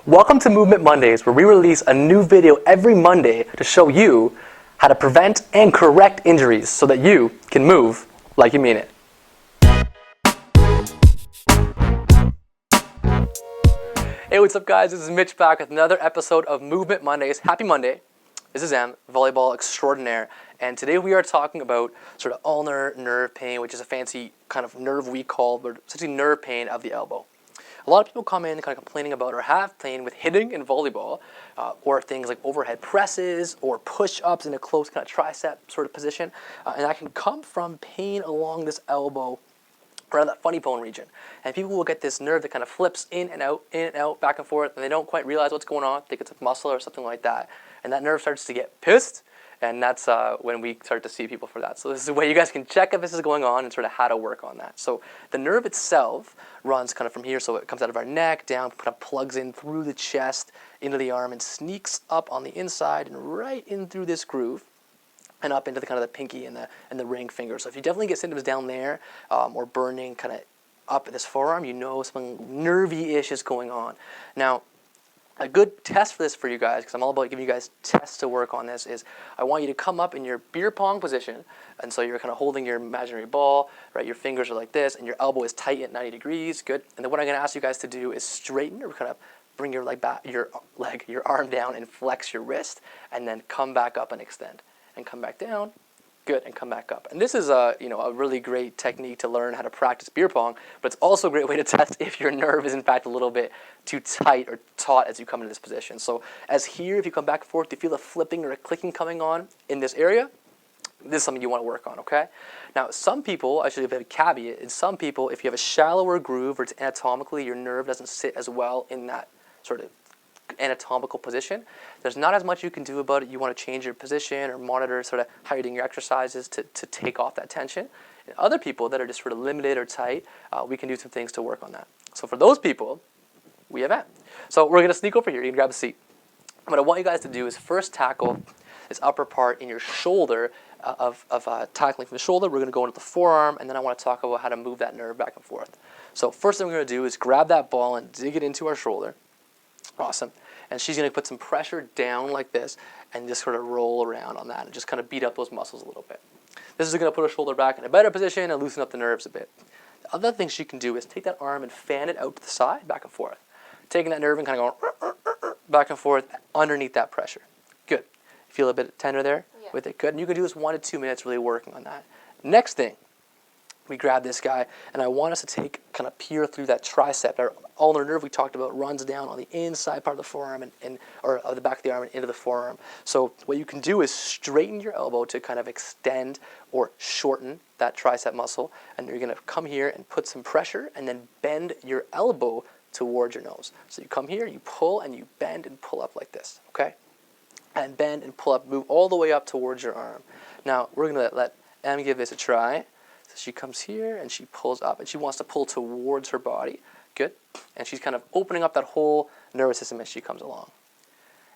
Welcome to Movement Mondays, where we release a new video every Monday to show you how to prevent and correct injuries so that you can move like you mean it. Hey, what's up guys? This is Mitch back with another episode of Movement Mondays. Happy Monday. This is M, volleyball extraordinaire, and today we are talking about sort of ulnar nerve pain, which is a fancy kind of nerve we call, but essentially nerve pain of the elbow. A lot of people come in kind of complaining about or have pain with hitting in volleyball, or things like overhead presses or push-ups in a close kind of tricep sort of position, and that can come from pain along this elbow, around that funny bone region. And people will get this nerve that kind of flips in and out, back and forth, and they don't quite realize what's going on, think it's a muscle or something like that. And that nerve starts to get pissed, and that's when we start to see people for that. So this is a way you guys can check if this is going on and sort of how to work on that. So the nerve itself runs kind of from here, so it comes out of our neck, down, kind of plugs in through the chest, into the arm, and sneaks up on the inside and right in through this groove, and up into the kind of the pinky and the ring finger. So if you definitely get symptoms down there, or burning kind of up at this forearm, you know something nervy-ish is going on. Now, a good test for this for you guys, because I'm all about giving you guys tests to work on this, is I want you to come up in your beer pong position, and so you're kind of holding your imaginary ball, right? Your fingers are like this, and your elbow is tight at 90 degrees, good. And then what I'm going to ask you guys to do is straighten, or kind of bring your leg back, your arm down, and flex your wrist, and then come back up and extend. And come back down, good, and come back up. And this is a really great technique to learn how to practice beer pong, but it's also a great way to test if your nerve is in fact a little bit too tight or taut as you come into this position. So as here, if you come back and forth, you feel a flipping or a clicking coming on in this area, this is something you want to work on, okay? Now, some people, I should have a caveat, in some people, if you have a shallower groove or it's anatomically, your nerve doesn't sit as well in that sort of anatomical position, there's not as much you can do about it. You want to change your position or monitor sort of how you're doing your exercises to take off that tension. And other people that are just sort of limited or tight, we can do some things to work on that. So for those people, we have that. So we're going to sneak over here. You can grab a seat. What I want you guys to do is first tackle this upper part in your shoulder of tackling from the shoulder. We're going to go into the forearm, and then I want to talk about how to move that nerve back and forth. So first thing we're going to do is grab that ball and dig it into our shoulder. Awesome. And she's going to put some pressure down like this and just sort of roll around on that and just kind of beat up those muscles a little bit. This is going to put her shoulder back in a better position and loosen up the nerves a bit. The other thing she can do is take that arm and fan it out to the side, back and forth. Taking that nerve and kind of going back and forth underneath that pressure. Good. Feel a bit tender there with it? Good. And you can do this 1 to 2 minutes really working on that. Next thing, we grab this guy, and I want us to kind of peer through that tricep. Our ulnar nerve we talked about runs down on the inside part of the forearm or of the back of the arm and into the forearm. So what you can do is straighten your elbow to kind of extend or shorten that tricep muscle, and you're going to come here and put some pressure and then bend your elbow towards your nose. So you come here, you pull, and you bend and pull up like this, okay? And bend and pull up, move all the way up towards your arm. Now, we're going to let Em give this a try. So she comes here and she pulls up, and she wants to pull towards her body. Good. And she's kind of opening up that whole nervous system as she comes along.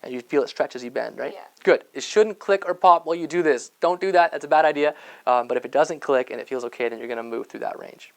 And you feel it stretch as you bend, right? Yeah. Good. It shouldn't click or pop while you do this. Don't do that. That's a bad idea. But if it doesn't click and it feels okay, then you're going to move through that range.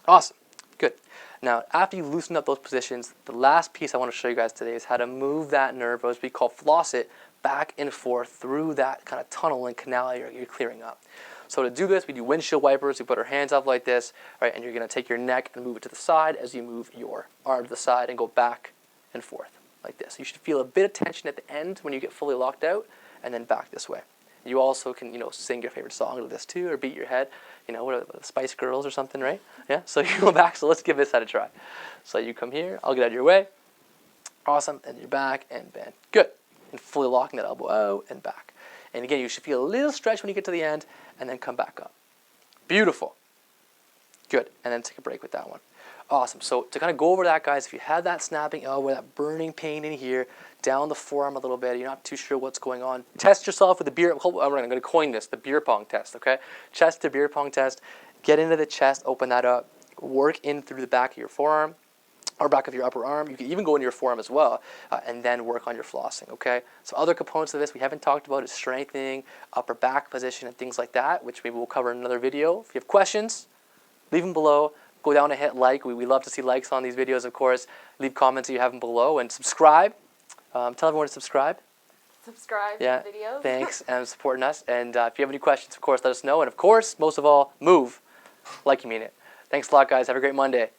Awesome. Good. Now, after you loosen up those positions, the last piece I want to show you guys today is how to move that nerve, as we call floss it, back and forth through that kind of tunnel and canal you're clearing up. So to do this, we do windshield wipers. We put our hands up like this, right? And you're going to take your neck and move it to the side as you move your arm to the side and go back and forth like this. You should feel a bit of tension at the end when you get fully locked out, and then back this way. You also can, sing your favorite song to this too, or beat your head. What are the Spice Girls or something, right? Yeah. So you go back. So let's give this a try. So you come here. I'll get out of your way. Awesome. And you're back and bend. Good. And fully locking that elbow out and back. And again, you should feel a little stretch when you get to the end, and then come back up. Beautiful. Good. And then take a break with that one. Awesome. So to kind of go over that, guys, if you have that snapping elbow, that burning pain in here, down the forearm a little bit, you're not too sure what's going on, test yourself with the beer. I'm going to coin this, the beer pong test, okay? Chest to beer pong test. Get into the chest, open that up, work in through the back of your forearm, or back of your upper arm. You can even go into your forearm as well, and then work on your flossing, okay? So other components of this we haven't talked about is strengthening, upper back position, and things like that, which maybe we'll cover in another video. If you have questions, leave them below. go down and hit like. We love to see likes on these videos, of course. Leave comments if you have them below, and subscribe. Tell everyone to subscribe. Subscribe Yeah, to the videos. thanks, and supporting us. And if you have any questions, of course, let us know. And of course, most of all, move like you mean it. Thanks a lot, guys. Have a great Monday.